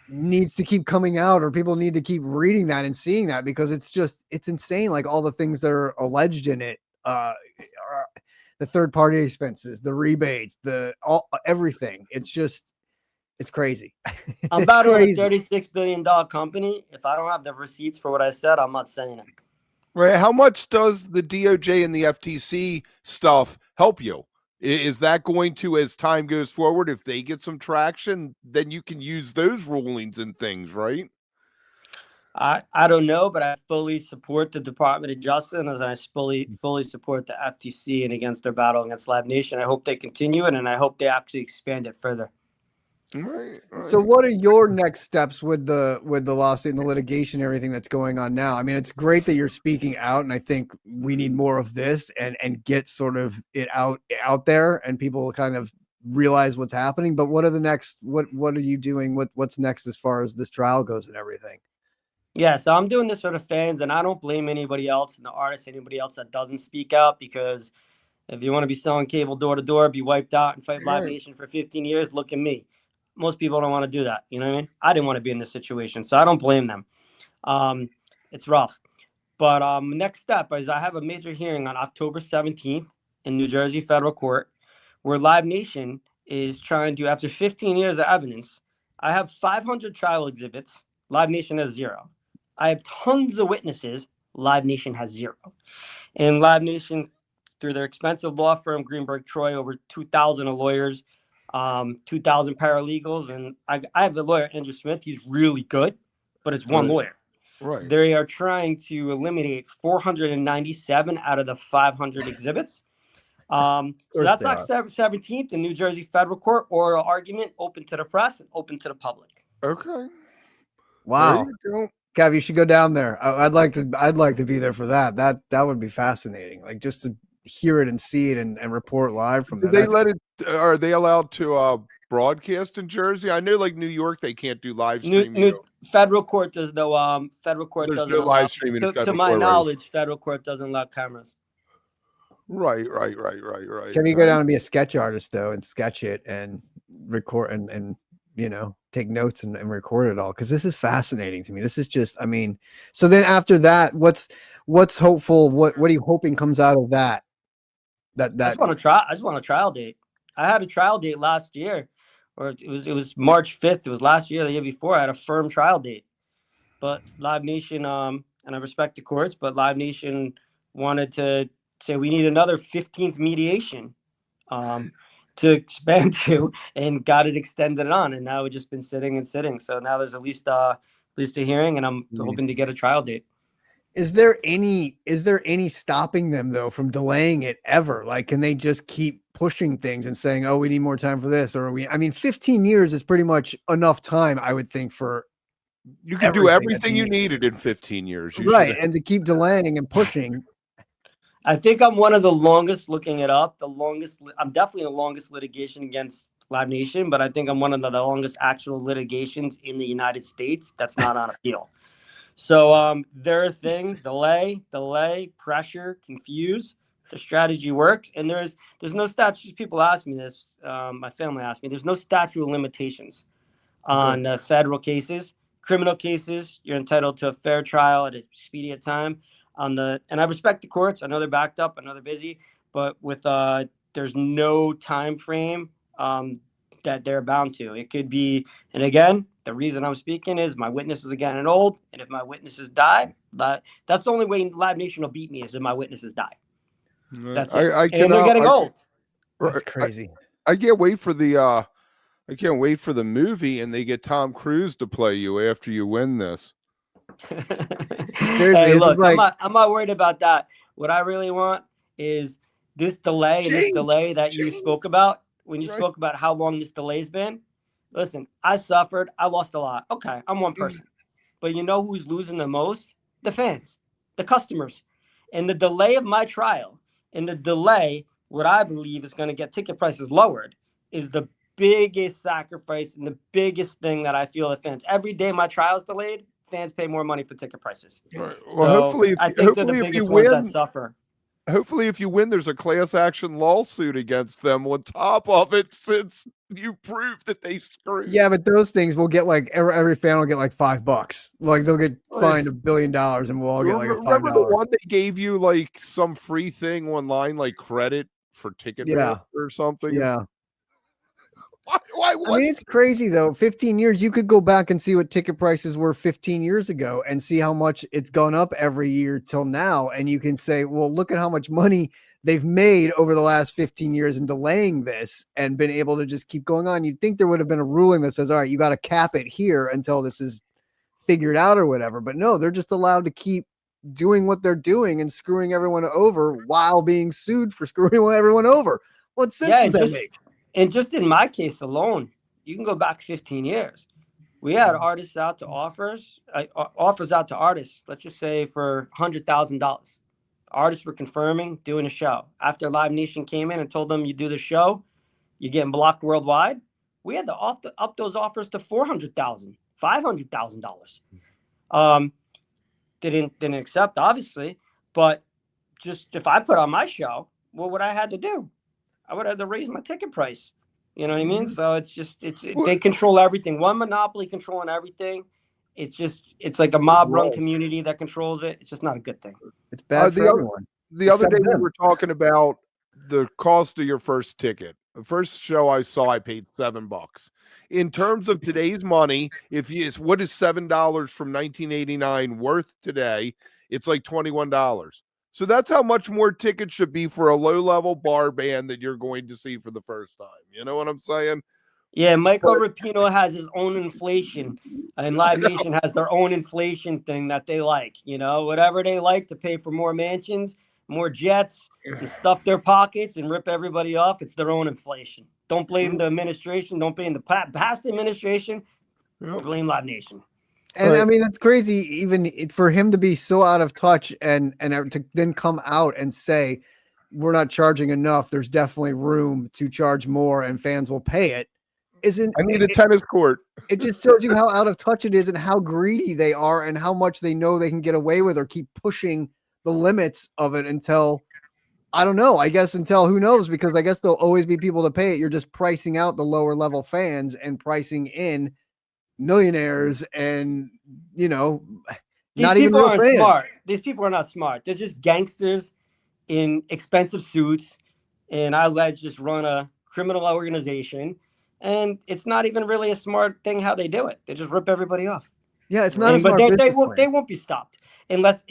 Speaker 2: needs to keep coming out, or people need to keep reading that and seeing that, because it's insane. Like all the things that are alleged in it, the third party expenses, the rebates, everything. It's crazy.
Speaker 3: I'm about a $36 billion company. If I don't have the receipts for what I said, I'm not saying it.
Speaker 1: Right. How much does the DOJ and the FTC stuff help you? Is that going to, as time goes forward, if they get some traction, then you can use those rulings and things, right?
Speaker 3: I don't know, but I fully support the Department of Justice, as I fully support the FTC and against their battle against Live Nation. I hope they continue it, and I hope they actually expand it further.
Speaker 1: Right.
Speaker 2: So what are your next steps with the lawsuit and the litigation and everything that's going on now? I mean, it's great that you're speaking out, and I think we need more of this and get sort of it out there, and people kind of realize what's happening. But what are the next, what are you doing? What's next as far as this trial goes and everything?
Speaker 3: Yeah, so I'm doing this for the fans, and I don't blame anybody else, and the artists, anybody else that doesn't speak out, because if you want to be selling cable door to door, be wiped out, and fight Live Nation for 15 years, look at me. Most people don't want to do that. You know what I mean? I didn't want to be in this situation, so I don't blame them. It's rough. But next step is I have a major hearing on October 17th in New Jersey federal court, where Live Nation is trying to, after 15 years of evidence, I have 500 trial exhibits. Live Nation has 0. I have tons of witnesses. Live Nation has 0. And Live Nation, through their expensive law firm, Greenberg Troy, over 2,000 lawyers, 2,000 paralegals. And I have the lawyer, Andrew Smith. He's really good, but it's one lawyer.
Speaker 1: Right.
Speaker 3: They are trying to eliminate 497 out of the 500 exhibits. So that's October 17th in New Jersey federal court, oral argument, open to the press and open to the public.
Speaker 1: Okay.
Speaker 2: Wow. Cav, you should go down there. I'd like to be there for that. That would be fascinating. Like just to hear it and see it and report live from there.
Speaker 1: Are they allowed to broadcast in Jersey? I know, like New York, they can't do live streaming.
Speaker 3: Federal court does no federal court
Speaker 1: There's
Speaker 3: doesn't
Speaker 1: no
Speaker 3: allow,
Speaker 1: live streaming.
Speaker 3: to my knowledge, federal court doesn't allow cameras.
Speaker 1: Right.
Speaker 2: Can you go down and be a sketch artist though, and sketch it and record and take notes and record it all? Because this is fascinating to me. This is just, I mean, so then after that, what's hopeful? What are you hoping comes out of that? I
Speaker 3: just want a trial date. I had a trial date last year, or it was March 5th. It was last year, the year before. I had a firm trial date, but Live Nation, and I respect the courts, but Live Nation wanted to say we need another 15th mediation to expand to, and got it extended on, and now we've just been sitting. So now there's at least a hearing, and I'm hoping to get a trial date.
Speaker 2: Is there any stopping them though from delaying it ever? Like, can they just keep pushing things and saying, "Oh, we need more time for this," or I mean, 15 years is pretty much enough time, I would think, for
Speaker 1: you can do everything you needed in 15 years,
Speaker 2: right? And to keep delaying and pushing.
Speaker 3: I think I'm one of the longest, looking it up. I'm definitely the longest litigation against Live Nation, but I think I'm one of the longest actual litigations in the United States that's not on appeal. So their thing, delay, pressure, confuse. The strategy works, and there's no statute. People ask me this. My family asked me. There's no statute of limitations on federal cases. Criminal cases, you're entitled to a fair trial at a expedient time. And I respect the courts. I know they're backed up. I know they're busy. But with there's no time frame that they're bound to. It could be, and again, the reason I'm speaking is my witnesses are getting old, and if my witnesses die, that's the only way Live Nation will beat me is if my witnesses die. That's it. And they're getting old.
Speaker 2: That's crazy.
Speaker 1: I can't wait for the movie and they get Tom Cruise to play you after you win this.
Speaker 3: Hey, look, I'm not worried about that. What I really want is this delay that you spoke about when you spoke about how long this delay's been. Listen, I suffered. I lost a lot. Okay, I'm one person. But you know who's losing the most? The fans, the customers. And the delay of my trial and the delay, what I believe is going to get ticket prices lowered, is the biggest sacrifice and the biggest thing that I feel the fans. Every day my trial's delayed, fans pay more money for ticket prices.
Speaker 1: Right. Well,
Speaker 3: so I think they're the biggest ones that suffer.
Speaker 1: Hopefully, if you win, there's a class action lawsuit against them on top of it, since you proved that they screwed.
Speaker 2: Yeah, but those things will get like every fan will get like $5. Like they'll get fined $1 billion, and we'll all get like a $5.
Speaker 1: Remember the one they gave you like some free thing online, like credit for Ticketmaster or something?
Speaker 2: Yeah.
Speaker 1: Why?
Speaker 2: I mean, it's crazy though. 15 years, you could go back and see what ticket prices were 15 years ago and see how much it's gone up every year till now. And you can say, well, look at how much money they've made over the last 15 years in delaying this and been able to just keep going on. You'd think there would have been a ruling that says, all right, you got to cap it here until this is figured out or whatever. But no, they're just allowed to keep doing what they're doing and screwing everyone over while being sued for screwing everyone over. What sense does that make?
Speaker 3: And just in my case alone, you can go back 15 years. We had artists out to offers out to artists, let's just say for $100,000. Artists were confirming doing a show. After Live Nation came in and told them you do the show, you're getting blocked worldwide. We had to up those offers to $400,000, $500,000. Didn't accept, obviously, but just if I put on my show, what would I had to do? I would have to raise my ticket price. You know what I mean? So they control everything. One monopoly controlling everything. It's like a mob run community that controls it. It's just not a good thing.
Speaker 2: It's bad for everyone.
Speaker 1: The other day we were talking about the cost of your first ticket. The first show I saw, I paid $7. In terms of today's money, what is $7 from 1989 worth today? It's like $21. So that's how much more tickets should be for a low-level bar band that you're going to see for the first time. You know what I'm saying?
Speaker 3: Yeah, Michael Rapino has his own inflation, and Live Nation has their own inflation thing that they like. You know, whatever they like to pay for more mansions, more jets, and stuff their pockets and rip everybody off. It's their own inflation. Don't blame the administration. Don't blame the past administration. Blame Live Nation.
Speaker 2: And I mean, it's crazy even for him to be so out of touch and to then come out and say, we're not charging enough. There's definitely room to charge more and fans will pay it.
Speaker 1: I need a tennis court.
Speaker 2: It just shows you how out of touch it is and how greedy they are and how much they know they can get away with or keep pushing the limits of it until, I don't know, I guess until who knows, because I guess there'll always be people to pay it. You're just pricing out the lower level fans and pricing in millionaires and, you know, not even real fans.
Speaker 3: Smart. These people are not smart. They're just gangsters in expensive suits and I just run a criminal organization. And it's not even really a smart thing how they do it. They just rip everybody off.
Speaker 2: Yeah, it's not.
Speaker 3: But they won't be stopped unless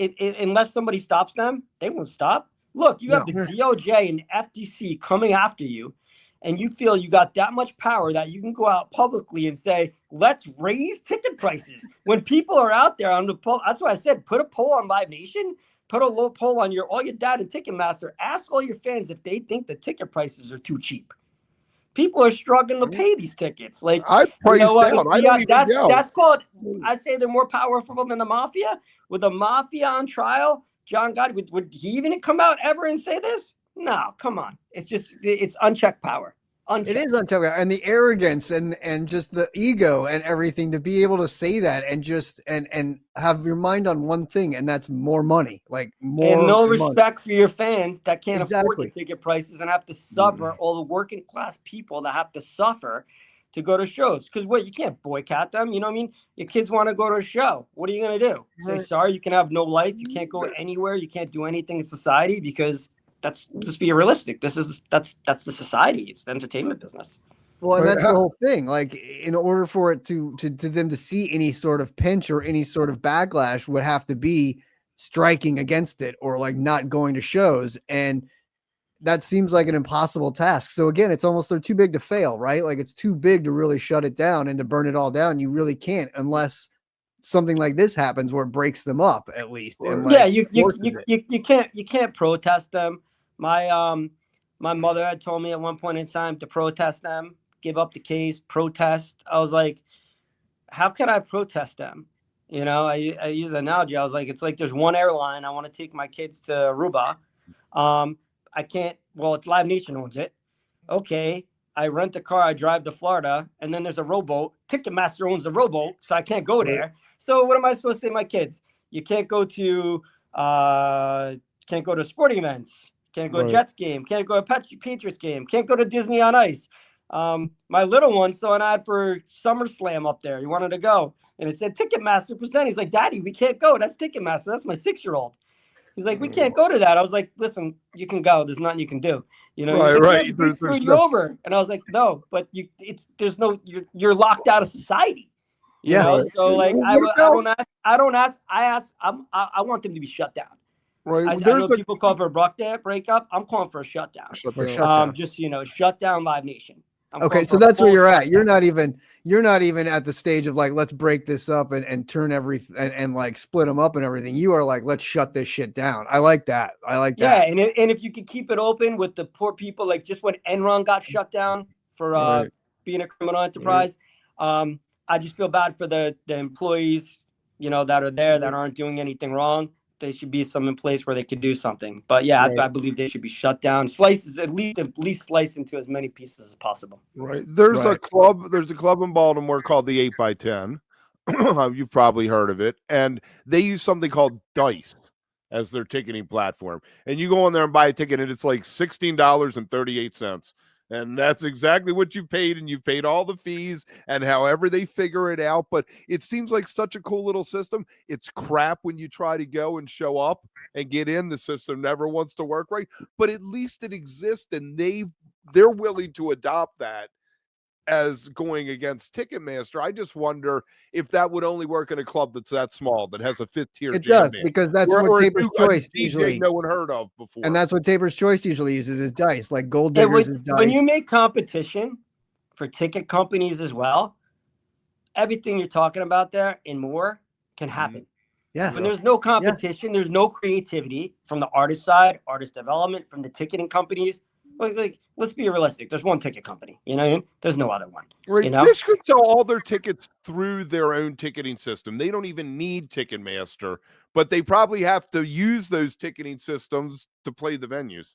Speaker 3: somebody stops them. They won't stop. Look, you have the DOJ and FTC coming after you, and you feel you got that much power that you can go out publicly and say, "Let's raise ticket prices." When people are out there on the poll, that's why I said put a poll on Live Nation. Put a low poll on all your data and Ticketmaster. Ask all your fans if they think the ticket prices are too cheap. People are struggling to pay these tickets. Like
Speaker 1: I price down.
Speaker 3: That's called. I say they're more powerful than the mafia. With the mafia on trial, John Gotti would he even come out ever and say this? No, come on. It's unchecked power.
Speaker 2: It is unchecked, and the arrogance and just the ego and everything to be able to say that and just and have your mind on one thing, and that's more money, like more
Speaker 3: and no
Speaker 2: money.
Speaker 3: Respect for your fans that can't afford the ticket prices and have to suffer all the working class people that have to suffer to go to shows. Because you can't boycott them. You know what I mean? Your kids want to go to a show. What are you gonna do? Say sorry? You can have no life. You can't go anywhere. You can't do anything in society because let's be realistic. That's the society. It's the entertainment business.
Speaker 2: Well, and
Speaker 1: Right.
Speaker 2: that's the whole thing. Like, in order for it to them to see any sort of pinch or any sort of backlash, would have to be striking against it or like not going to shows. And that seems like an impossible task. So again, it's almost they're too big to fail, right? Like it's too big to really shut it down and to burn it all down. You really can't unless something like this happens where it breaks them up at least. And like,
Speaker 3: yeah, you can't protest them. My mother had told me at one point in time to protest them, give up the case, protest. I was like, how could I protest them? You know, I use the analogy. I was like, it's like there's one airline. I want to take my kids to Aruba. I can't. Well, it's Live Nation owns it. Okay, I rent a car. I drive to Florida, and then there's a rowboat. Ticketmaster owns the rowboat, so I can't go there. So what am I supposed to say to my kids? You can't go to sporting events. Can't go to Jets game. Can't go to Patriots game. Can't go to Disney on Ice. My little one saw an ad for SummerSlam up there. He wanted to go, and it said Ticketmaster present. He's like, Daddy, we can't go. That's Ticketmaster. That's my 6-year-old. He's like, we can't go to that. I was like, listen, you can go. There's nothing you can do. You know,
Speaker 1: Right.
Speaker 3: Yeah, we screwed you over. And I was like, no, but you're locked out of society. You know? So like, I want them to be shut down.
Speaker 1: Right.
Speaker 3: I know people call for a breakup. I'm calling for a shutdown. Just, shut down Live Nation.
Speaker 2: Okay, so that's where you're at. You're not even at the stage of like, let's break this up and turn everything and like split them up and everything. You are like, let's shut this shit down. I like that.
Speaker 3: Yeah, and if you could keep it open with the poor people, like just when Enron got shut down for being a criminal enterprise, I just feel bad for the employees, that are there that aren't doing anything wrong. There should be some in place where they could do something. But yeah, I believe they should be shut down, slices at least sliced into as many pieces as possible.
Speaker 1: Right. There's a club in Baltimore called the 8x10. You've probably heard of it. And they use something called Dice as their ticketing platform. And you go in there and buy a ticket and it's like $16.38. And that's exactly what you paid, and you've paid all the fees and however they figure it out. But it seems like such a cool little system. It's crap when you try to go and show up and get in. The system never wants to work right. But at least it exists, and they're willing to adopt that as going against Ticketmaster. I just wonder if that would only work in a club that's that small, that has a 5th tier.
Speaker 2: It does, because that's what Taper's Choice usually
Speaker 1: no one heard of before.
Speaker 2: And that's what Taper's Choice usually uses is Dice, like Gold Diggers is Dice.
Speaker 3: When you make competition for ticket companies as well, everything you're talking about there and more can happen.
Speaker 2: Yeah.
Speaker 3: When there's no competition, there's no creativity from the artist side, artist development, from the ticketing companies. Like, let's be realistic. There's one ticket company, there's no other one.
Speaker 1: Right. Fish could sell all their tickets through their own ticketing system. They don't even need Ticketmaster, but they probably have to use those ticketing systems to play the venues.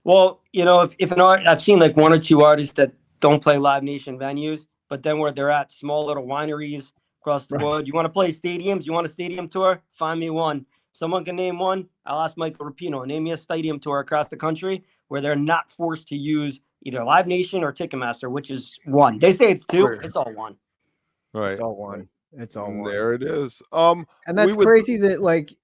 Speaker 3: Well, if an art, I've seen like 1 or 2 artists that don't play Live Nation venues, but then where they're at small little wineries across the board. You want to play stadiums? You want a stadium tour? Find me one. Someone can name one. I'll ask Michael Rapino, name me a stadium tour across the country where they're not forced to use either Live Nation or Ticketmaster, which is one. They say it's 2. It's all one.
Speaker 1: Right.
Speaker 2: It's all one. It's all one.
Speaker 1: There it is.
Speaker 2: And that's crazy that like,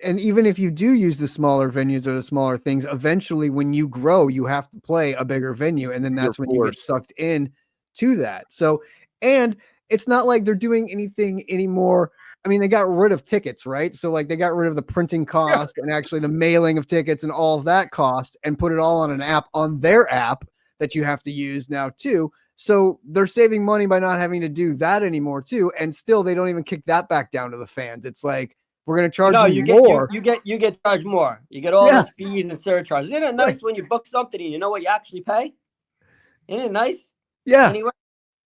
Speaker 2: and even if you do use the smaller venues or the smaller things, eventually when you grow, you have to play a bigger venue. And then that's when you get sucked in to that. So, and it's not like they're doing anything anymore. I mean, they got rid of tickets, right? So like they got rid of the printing cost and actually the mailing of tickets and all of that cost and put it all on an app, on their app that you have to use now too. So they're saving money by not having to do that anymore too. And still they don't even kick that back down to the fans. It's like, we're going to charge you more.
Speaker 3: You get charged more. You get all those fees and surcharges. Isn't it nice when you book something and you know what you actually pay? Isn't it nice?
Speaker 2: Yeah.
Speaker 3: Anyway.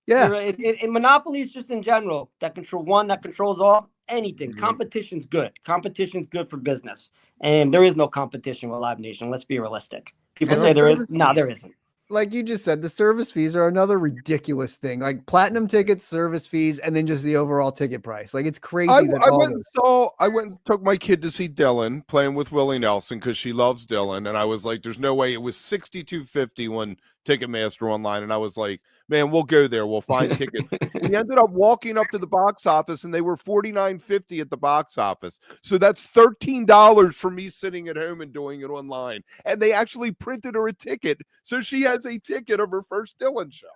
Speaker 2: Yeah.
Speaker 3: In monopolies, just in general, that controls all, anything. Competition's good. Competition's good for business. And there is no competition with Live Nation. Let's be realistic. People say there is. No, there isn't.
Speaker 2: Like you just said, the service fees are another ridiculous thing. Like platinum tickets, service fees, and then just the overall ticket price. Like it's crazy.
Speaker 1: I went and took my kid to see Dylan playing with Willie Nelson because she loves Dylan, and I was like, "There's no way." It was $62.50 when Ticketmaster online, and I was like, Man, we'll go there. We'll find tickets. We ended up walking up to the box office, and they were $49.50 at the box office. So that's $13 for me sitting at home and doing it online. And they actually printed her a ticket, so she has a ticket of her first Dylan show.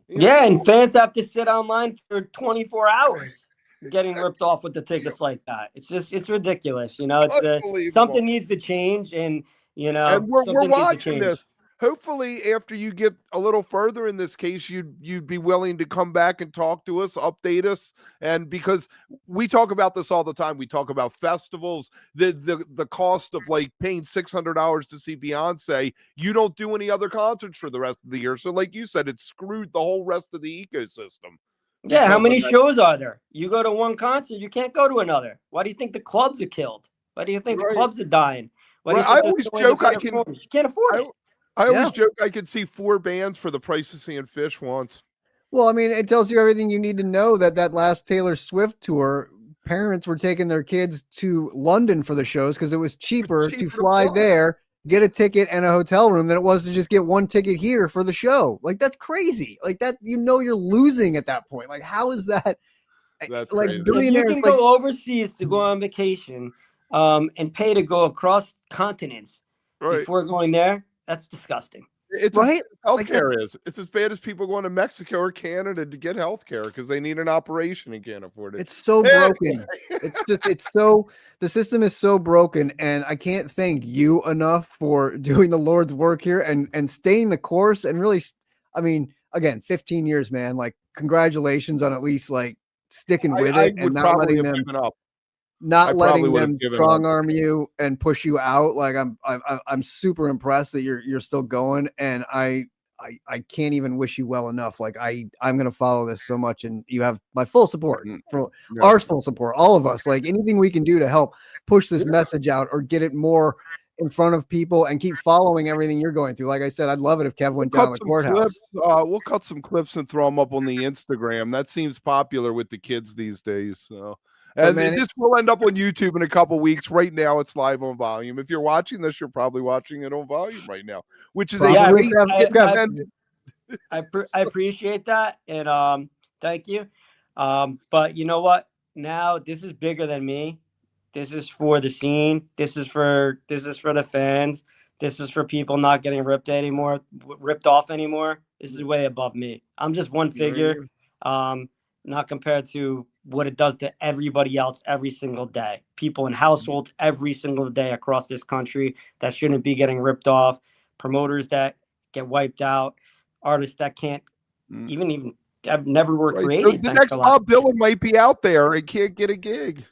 Speaker 3: Yeah, and fans have to sit online for 24 hours getting ripped off with the tickets like that. It's ridiculous. You know, it's something needs to change, and
Speaker 1: and we're
Speaker 3: something needs to
Speaker 1: watching
Speaker 3: change.
Speaker 1: this. Hopefully, after you get a little further in this case, you'd be willing to come back and talk to us, update us, and because we talk about this all the time, we talk about festivals, the cost of like paying $600 to see Beyonce. You don't do any other concerts for the rest of the year, so like you said, it's screwed the whole rest of the ecosystem.
Speaker 3: Yeah, how many shows are there? You go to one concert, you can't go to another. Why do you think the clubs are killed? Why do you think the clubs are dying? Why do you think
Speaker 1: I always joke
Speaker 3: you can't afford it.
Speaker 1: I always joke I could see 4 bands for the price of seeing Fish once.
Speaker 2: Well, I mean, it tells you everything you need to know that last Taylor Swift tour, parents were taking their kids to London for the shows because it was cheaper to fly there, get a ticket and a hotel room than it was to just get one ticket here for the show. Like, that's crazy. Like that, you're losing at that point. Like, how is that?
Speaker 1: That's
Speaker 2: like
Speaker 1: crazy.
Speaker 3: You can go overseas to go on vacation and pay to go across continents before going there. That's disgusting.
Speaker 1: It's right. Healthcare is. It's as bad as people going to Mexico or Canada to get healthcare because they need an operation and can't afford it.
Speaker 2: It's so broken. The system is so broken, and I can't thank you enough for doing the Lord's work here and staying the course. And really, I mean, again, 15 years, man. Like, congratulations on at least like sticking with it and not letting them strong arm you and push you out. Like I'm super impressed that you're still going, and I can't even wish you well enough. Like I'm gonna follow this so much, and you have my full support, our full support, all of us. Like anything we can do to help push this message out or get it more in front of people and keep following everything you're going through. Like I said, I'd love it if Kev went down the courthouse.
Speaker 1: We'll cut some clips and throw them up on the Instagram. That seems popular with the kids these days. So. And this will end up on YouTube in a couple weeks. Right now, it's live on volume. If you're watching this, you're probably watching it on volume right now, which is
Speaker 3: I appreciate that, and thank you. But you know what? Now this is bigger than me. This is for the scene. This is for the fans. This is for people not getting ripped off anymore. This is way above me. I'm just one figure, not compared to what it does to everybody else every single day. People in households every single day across this country that shouldn't be getting ripped off, promoters that get wiped out, artists that can't even never were created.
Speaker 1: The next Bob Dylan might be out there and can't get a gig.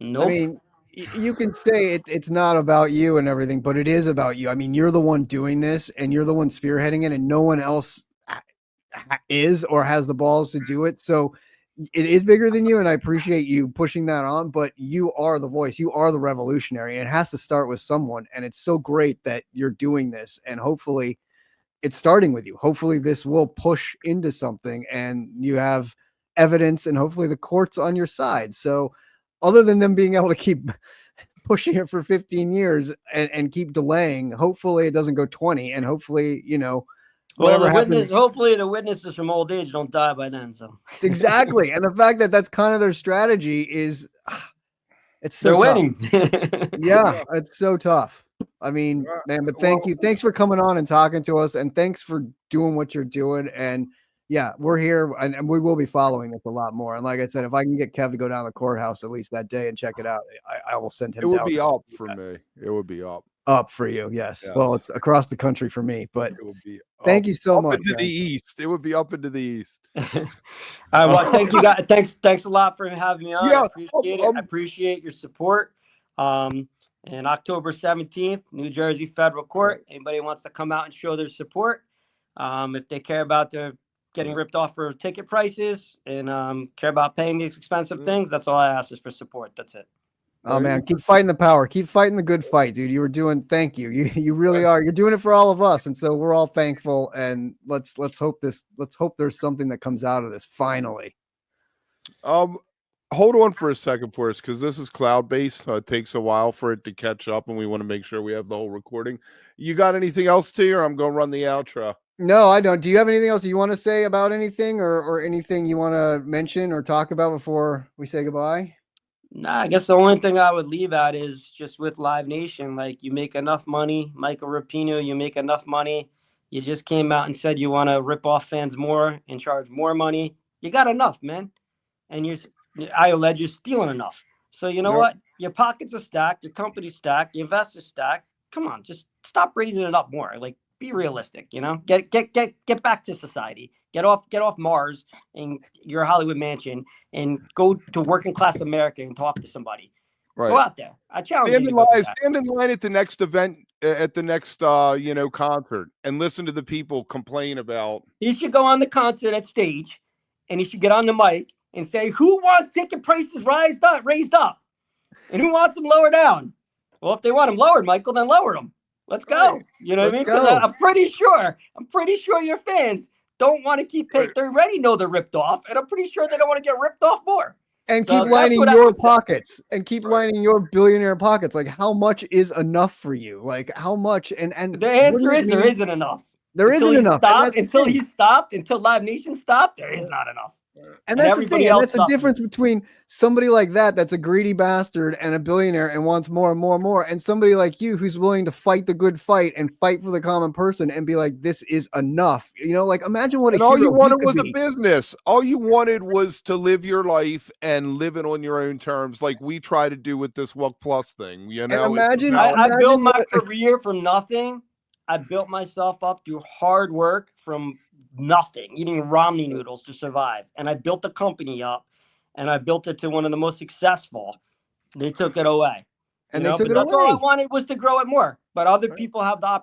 Speaker 3: Nope.
Speaker 2: I mean, you can say it's not about you and everything, but it is about you. I mean, you're the one doing this and you're the one spearheading it, and no one else is or has the balls to do it. So it is bigger than you, and I appreciate you pushing that on, but you are the voice. You are the revolutionary, and it has to start with someone, and it's so great that you're doing this, and hopefully it's starting with you. Hopefully this will push into something, and you have evidence, and hopefully the court's on your side. So other than them being able to keep pushing it for 15 years and keep delaying, hopefully it doesn't go 20, and hopefully,
Speaker 3: hopefully the witnesses from old age don't die by then. So
Speaker 2: exactly. And the fact that that's kind of their strategy is it's so
Speaker 3: they're
Speaker 2: tough.
Speaker 3: winning.
Speaker 2: Yeah, it's so tough. I mean, man, but thank you. Thanks for coming on and talking to us, and thanks for doing what you're doing. And yeah, we're here, and we will be following this a lot more. And like I said, if I can get Kev to go down to the courthouse at least that day and check it out, I will send him.
Speaker 1: It would be up for me. It would be
Speaker 2: up for you. Yes. Well, it's across the country for me, but
Speaker 1: it would be
Speaker 2: thank you so much.
Speaker 1: Into the east. It would be up into the east.
Speaker 3: All right. Well, thank you guys. Thanks a lot for having me on. I appreciate it. I appreciate your support. And October 17th, New Jersey Federal Court. Anybody wants to come out and show their support, if they care about their getting ripped off for ticket prices and care about paying these expensive things, that's all I ask is for support. That's it.
Speaker 2: Oh man, keep fighting the power. Keep fighting the good fight, dude. Thank you. You really are. You're doing it for all of us, and so we're all thankful. And let's hope there's something that comes out of this finally.
Speaker 1: Hold on for a second for us, because this is cloud-based. So it takes a while for it to catch up, and we want to make sure we have the whole recording. You got anything else to you, or I'm going to run the outro?
Speaker 2: No, I don't. Do you have anything else you want to say about anything or anything you want to mention or talk about before we say goodbye?
Speaker 3: Nah, I guess the only thing I would leave at is just with Live Nation. Like, you make enough money, Michael Rapino, you make enough money. You just came out and said you want to rip off fans more and charge more money. You got enough, man. And I allege you're stealing enough. So you know
Speaker 1: Yep.
Speaker 3: what? Your pockets are stacked, your company's stacked, your investors stacked. Come on, just stop raising it up more. Like, be realistic, you know? Get back to society. Get off Mars and your Hollywood mansion and go to working class America and talk to somebody. Go
Speaker 1: Right.
Speaker 3: out there. I challenge
Speaker 1: Stand
Speaker 3: you
Speaker 1: in
Speaker 3: to go do
Speaker 1: line,
Speaker 3: that.
Speaker 1: stand in line at the next event, at the next concert, and listen to the people complain about.
Speaker 3: He should go on the concert at stage and he should get on the mic and say, who wants ticket prices raised up? And who wants them lower down? Well, if they want them lowered, Michael, then lower them. Let's go.
Speaker 2: Right.
Speaker 3: You know what I mean?
Speaker 2: Let's
Speaker 3: Because
Speaker 2: go.
Speaker 3: I'm pretty sure your fans don't want to keep paying. They already know they're ripped off, and I'm pretty sure they don't want to get ripped off more.
Speaker 2: And
Speaker 3: So
Speaker 2: keep
Speaker 3: that's
Speaker 2: lining
Speaker 3: what I
Speaker 2: your
Speaker 3: would say.
Speaker 2: pockets and keep lining your billionaire pockets. Like, how much is enough for you? Like, how much? And
Speaker 3: The
Speaker 2: what
Speaker 3: answer
Speaker 2: does it
Speaker 3: is there
Speaker 2: mean?
Speaker 3: isn't enough.
Speaker 2: There isn't enough.
Speaker 3: Until Live Nation stopped, there is not enough.
Speaker 2: And that's the
Speaker 3: everybody
Speaker 2: thing. And
Speaker 3: else
Speaker 2: that's the difference
Speaker 3: suffers.
Speaker 2: between somebody like that's a greedy bastard and a billionaire and wants more and more and more, and somebody like you who's willing to fight the good fight and fight for the common person and be like, this is enough. You know, like, imagine what
Speaker 1: And
Speaker 2: a
Speaker 1: all
Speaker 2: hero
Speaker 1: you wanted
Speaker 2: he
Speaker 1: was
Speaker 2: could
Speaker 1: a
Speaker 2: be.
Speaker 1: business. All you wanted was to live your life and live it on your own terms, like we try to do with this Welk Plus thing. You know,
Speaker 2: And imagine,
Speaker 3: I built
Speaker 2: imagine
Speaker 3: my
Speaker 2: what-
Speaker 3: career from nothing. I built myself up through hard work from nothing, eating Romney noodles to survive. And I built the company up, and I built it to one of the most successful. They took it away.
Speaker 2: and
Speaker 3: You
Speaker 2: they
Speaker 3: know,
Speaker 2: took
Speaker 3: but
Speaker 2: it
Speaker 3: that's all I
Speaker 2: away.
Speaker 3: wanted was to grow it more. But other
Speaker 2: Right.
Speaker 3: people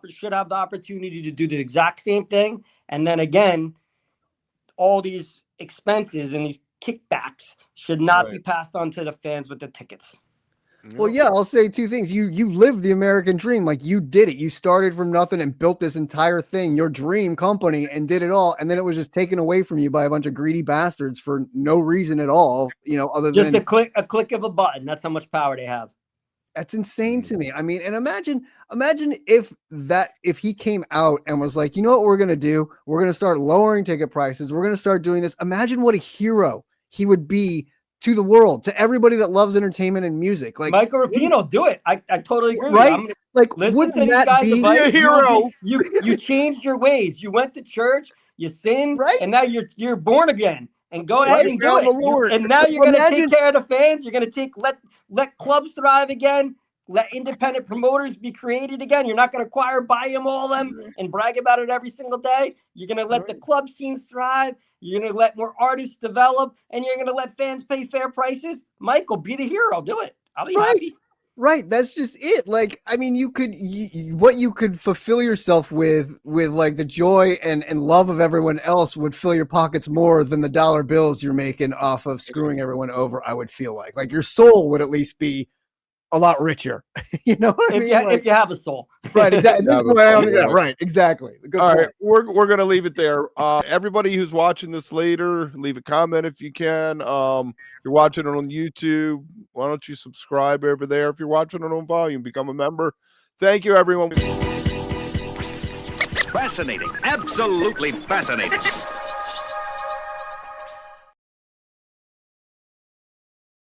Speaker 3: should have the opportunity to do the exact same thing. And then again, all these expenses and these kickbacks should not be passed on to the fans with the tickets.
Speaker 2: Well, yeah, I'll say two things. You lived the American dream. Like, you did it. You started from nothing and built this entire thing, your dream company, and did it all. And then it was just taken away from you by a bunch of greedy bastards for no reason at all, you know, other
Speaker 3: Just
Speaker 2: than
Speaker 3: a click of a button. That's how much power they have.
Speaker 2: that's insane to me. I mean, and imagine if he came out and was like, you know what we're going to do? We're going to start lowering ticket prices. We're going to start doing this. Imagine what a hero he would be to the world, to everybody that loves entertainment and music. Like,
Speaker 3: Michael Rapino, do it. I totally agree
Speaker 2: right?
Speaker 3: with you.
Speaker 2: Like,
Speaker 3: Listen
Speaker 2: wouldn't
Speaker 3: to these
Speaker 2: that
Speaker 3: guys'
Speaker 2: be
Speaker 3: advice.
Speaker 1: a hero?
Speaker 3: You changed your ways. You went to church, you sinned,
Speaker 2: Right?
Speaker 3: and now you're born again. And go ahead
Speaker 2: Right?
Speaker 3: and do
Speaker 1: Found
Speaker 3: it.
Speaker 1: the Lord.
Speaker 3: And now you're
Speaker 2: Well,
Speaker 3: gonna
Speaker 2: imagine-
Speaker 3: take care of the fans. You're gonna let clubs thrive again. Let independent promoters be created again. You're not gonna buy them all them and brag about it every single day. You're gonna let the club scenes thrive. You're going to let more artists develop, and you're going to let fans pay fair prices. Michael, be the hero. Do it. I'll be happy.
Speaker 2: Right. That's just it. Like, I mean, you could, what you could fulfill yourself with like the joy and love of everyone else would fill your pockets more than the dollar bills you're making off of screwing everyone over. I would feel like your soul would at least be a lot richer. You know what I mean?
Speaker 3: If you have a soul.
Speaker 2: Right. Exactly.
Speaker 1: Yeah,
Speaker 2: right. Exactly. Good
Speaker 1: All
Speaker 2: point.
Speaker 1: right, we're gonna leave it there. Everybody who's watching this later, leave a comment if you can. You're watching it on YouTube. Why don't you subscribe over there? If you're watching it on volume, become a member. Thank you, everyone.
Speaker 4: Fascinating. Absolutely fascinating.